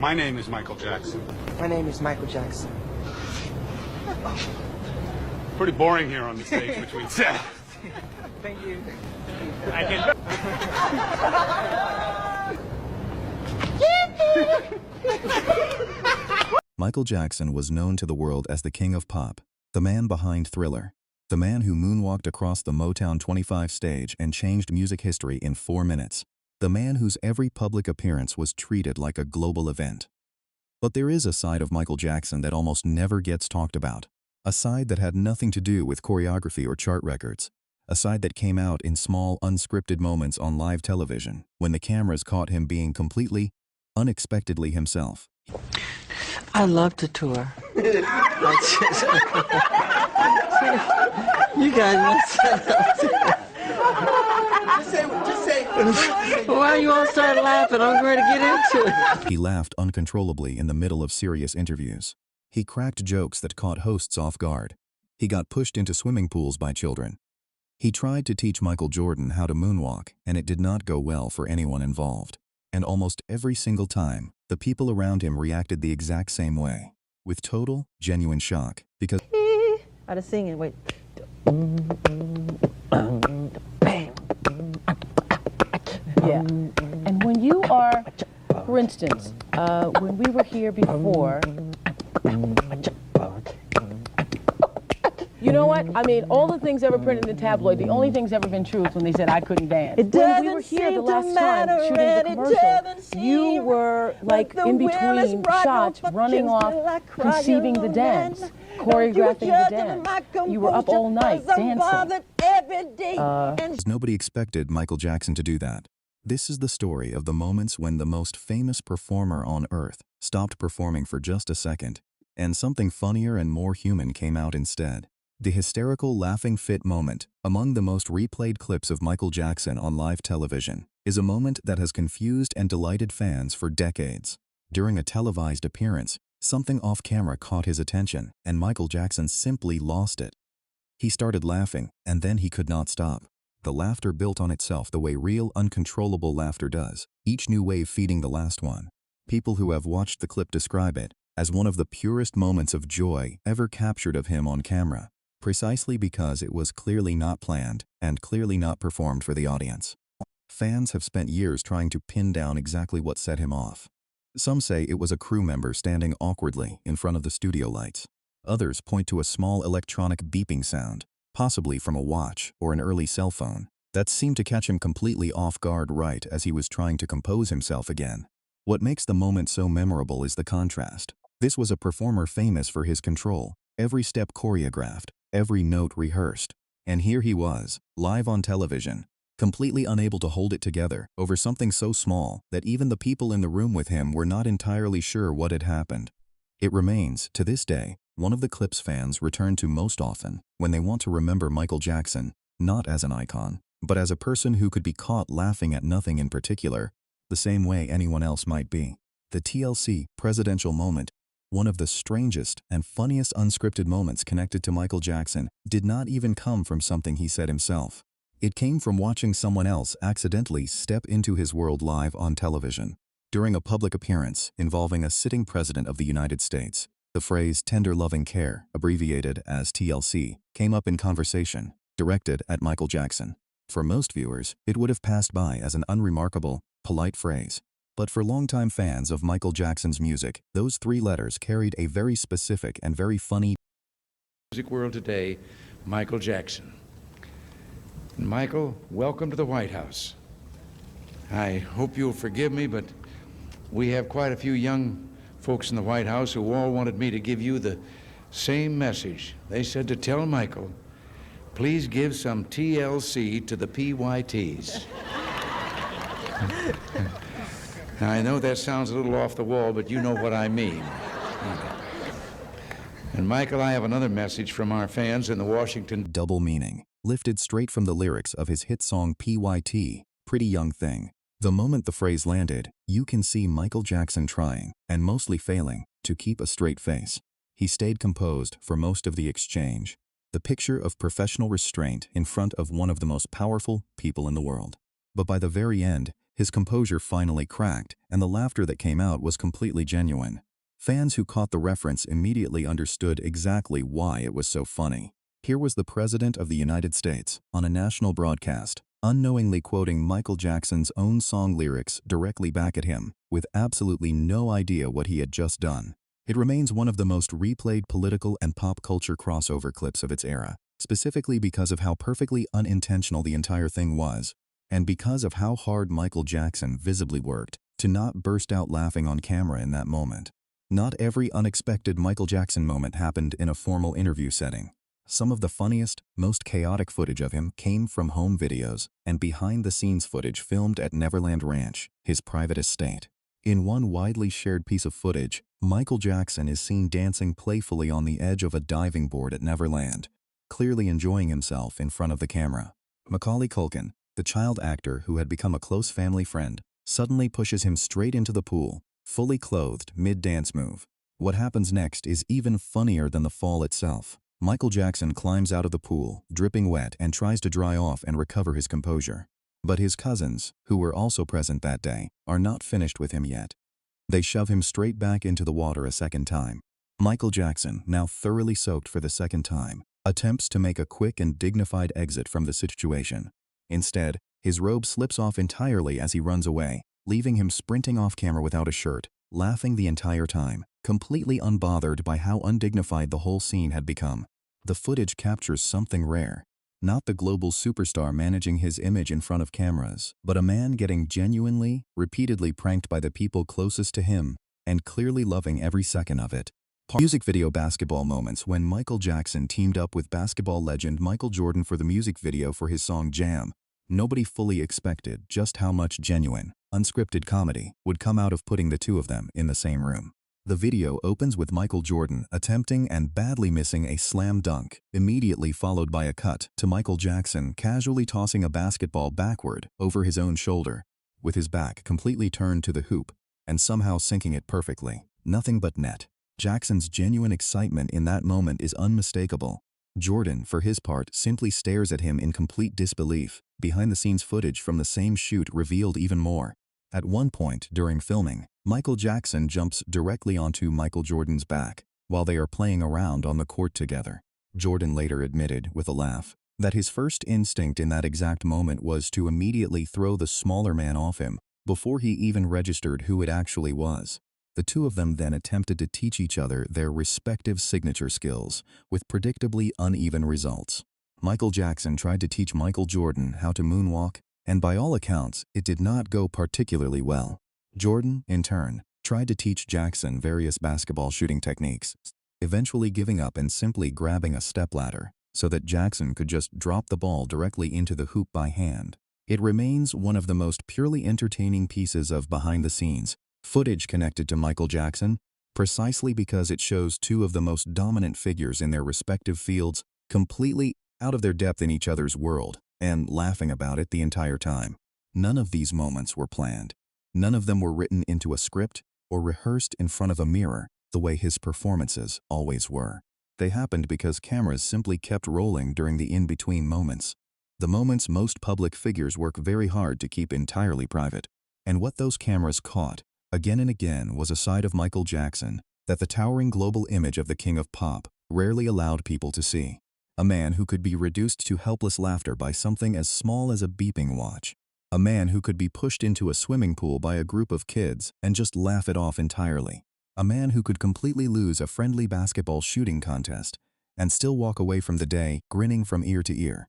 My name is Michael Jackson. My name is Michael Jackson. Pretty boring here on the stage between sets. Thank you. I can... Michael Jackson was known to the world as the king of pop, the man behind Thriller, the man who moonwalked across the Motown 25 stage and changed music history in 4 minutes, the man whose every public appearance was treated like a global event. But there is a side of Michael Jackson that almost never gets talked about, a side that had nothing to do with choreography or chart records, a side that came out in small, unscripted moments on live television when the cameras caught him being completely, unexpectedly himself. I love to tour. You guys messed up. Just say. Why you all started laughing? I'm going to get into it. He laughed uncontrollably in the middle of serious interviews. He cracked jokes that caught hosts off guard. He got pushed into swimming pools by children. He tried to teach Michael Jordan how to moonwalk, and it did not go well for anyone involved. And almost every single time, the people around him reacted the exact same way, with total, genuine shock, because out of singing, wait. Yeah. And when you are, for instance, when we were here before, you know what? I mean, all the things ever printed in the tabloid, the only thing's ever been true is when they said I couldn't dance. When we were here the last time shooting the commercial, you were like in between shots, running off, conceiving the dance, choreographing the dance. You were up all night dancing. nobody expected Michael Jackson to do that. This is the story of the moments when the most famous performer on earth stopped performing for just a second, and something funnier and more human came out instead. The hysterical laughing fit moment, among the most replayed clips of Michael Jackson on live television, is a moment that has confused and delighted fans for decades. During a televised appearance, something off-camera caught his attention, and Michael Jackson simply lost it. He started laughing, and then he could not stop. The laughter built on itself the way real, uncontrollable laughter does, each new wave feeding the last one. People who have watched the clip describe it as one of the purest moments of joy ever captured of him on camera, precisely because it was clearly not planned and clearly not performed for the audience. Fans have spent years trying to pin down exactly what set him off. Some say it was a crew member standing awkwardly in front of the studio lights. Others point to a small electronic beeping sound, possibly from a watch or an early cell phone, that seemed to catch him completely off guard right as he was trying to compose himself again. What makes the moment so memorable is the contrast. This was a performer famous for his control, every step choreographed, every note rehearsed. And here he was, live on television, completely unable to hold it together over something so small that even the people in the room with him were not entirely sure what had happened. It remains, to this day, one of the clips fans return to most often when they want to remember Michael Jackson, not as an icon, but as a person who could be caught laughing at nothing in particular, the same way anyone else might be. The TLC presidential moment, one of the strangest and funniest unscripted moments connected to Michael Jackson, did not even come from something he said himself. It came from watching someone else accidentally step into his world live on television. During a public appearance involving a sitting president of the United States, the phrase tender loving care, abbreviated as TLC, came up in conversation, directed at Michael Jackson. For most viewers, it would have passed by as an unremarkable, polite phrase. But for longtime fans of Michael Jackson's music, those 3 letters carried a very specific and very funny music world today, Michael Jackson. And Michael, welcome to the White House. I hope you'll forgive me, but we have quite a few young folks in the White House who all wanted me to give you the same message. They said to tell Michael, please give some TLC to the PYTs. Now, I know that sounds a little off the wall, but you know what I mean. And Michael, I have another message from our fans in the Washington. Double meaning, lifted straight from the lyrics of his hit song PYT, Pretty Young Thing. The moment the phrase landed, you can see Michael Jackson trying, and mostly failing, to keep a straight face. He stayed composed for most of the exchange, the picture of professional restraint in front of one of the most powerful people in the world. But by the very end, his composure finally cracked, and the laughter that came out was completely genuine. Fans who caught the reference immediately understood exactly why it was so funny. Here was the President of the United States, on a national broadcast, unknowingly quoting Michael Jackson's own song lyrics directly back at him, with absolutely no idea what he had just done. It remains one of the most replayed political and pop culture crossover clips of its era, specifically because of how perfectly unintentional the entire thing was, and because of how hard Michael Jackson visibly worked to not burst out laughing on camera in that moment. Not every unexpected Michael Jackson moment happened in a formal interview setting. Some of the funniest, most chaotic footage of him came from home videos and behind-the-scenes footage filmed at Neverland Ranch, his private estate. In one widely shared piece of footage, Michael Jackson is seen dancing playfully on the edge of a diving board at Neverland, clearly enjoying himself in front of the camera. Macaulay Culkin, the child actor who had become a close family friend, suddenly pushes him straight into the pool, fully clothed mid-dance move. What happens next is even funnier than the fall itself. Michael Jackson climbs out of the pool, dripping wet, and tries to dry off and recover his composure. But his cousins, who were also present that day, are not finished with him yet. They shove him straight back into the water a second time. Michael Jackson, now thoroughly soaked for the second time, attempts to make a quick and dignified exit from the situation. Instead, his robe slips off entirely as he runs away, leaving him sprinting off camera without a shirt, laughing the entire time, completely unbothered by how undignified the whole scene had become. The footage captures something rare. Not the global superstar managing his image in front of cameras, but a man getting genuinely, repeatedly pranked by the people closest to him, and clearly loving every second of it. Music video basketball moments when Michael Jackson teamed up with basketball legend Michael Jordan for the music video for his song Jam. Nobody fully expected just how much genuine, unscripted comedy would come out of putting the two of them in the same room. The video opens with Michael Jordan attempting and badly missing a slam dunk, immediately followed by a cut to Michael Jackson casually tossing a basketball backward over his own shoulder, with his back completely turned to the hoop, and somehow sinking it perfectly. Nothing but net. Jackson's genuine excitement in that moment is unmistakable. Jordan, for his part, simply stares at him in complete disbelief. Behind-the-scenes footage from the same shoot revealed even more. At one point during filming, Michael Jackson jumps directly onto Michael Jordan's back while they are playing around on the court together. Jordan later admitted, with a laugh, that his first instinct in that exact moment was to immediately throw the smaller man off him before he even registered who it actually was. The two of them then attempted to teach each other their respective signature skills, with predictably uneven results. Michael Jackson tried to teach Michael Jordan how to moonwalk, and by all accounts, it did not go particularly well. Jordan, in turn, tried to teach Jackson various basketball shooting techniques, eventually giving up and simply grabbing a stepladder so that Jackson could just drop the ball directly into the hoop by hand. It remains one of the most purely entertaining pieces of behind-the-scenes footage connected to Michael Jackson, precisely because it shows two of the most dominant figures in their respective fields completely out of their depth in each other's world, and laughing about it the entire time. None of these moments were planned. None of them were written into a script or rehearsed in front of a mirror the way his performances always were. They happened because cameras simply kept rolling during the in-between moments. The moments most public figures work very hard to keep entirely private. And what those cameras caught, again and again, was a side of Michael Jackson that the towering global image of the king of pop rarely allowed people to see. A man who could be reduced to helpless laughter by something as small as a beeping watch. A man who could be pushed into a swimming pool by a group of kids and just laugh it off entirely. A man who could completely lose a friendly basketball shooting contest and still walk away from the day grinning from ear to ear.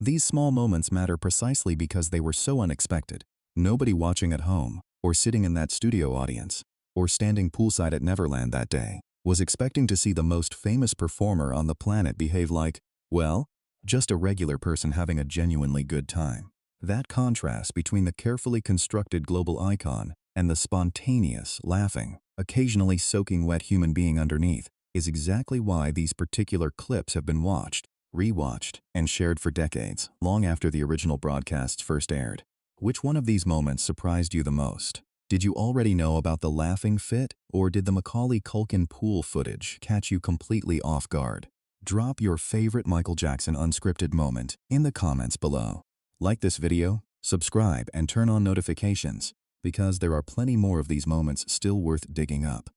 These small moments matter precisely because they were so unexpected. Nobody watching at home, or sitting in that studio audience, or standing poolside at Neverland that day, was expecting to see the most famous performer on the planet behave like, well, just a regular person having a genuinely good time. That contrast between the carefully constructed global icon and the spontaneous, laughing, occasionally soaking wet human being underneath is exactly why these particular clips have been watched, rewatched, and shared for decades, long after the original broadcasts first aired. Which one of these moments surprised you the most? Did you already know about the laughing fit, or did the Macaulay Culkin pool footage catch you completely off guard? Drop your favorite Michael Jackson unscripted moment in the comments below. Like this video, Subscribe and turn on notifications, because there are plenty more of these moments still worth digging up.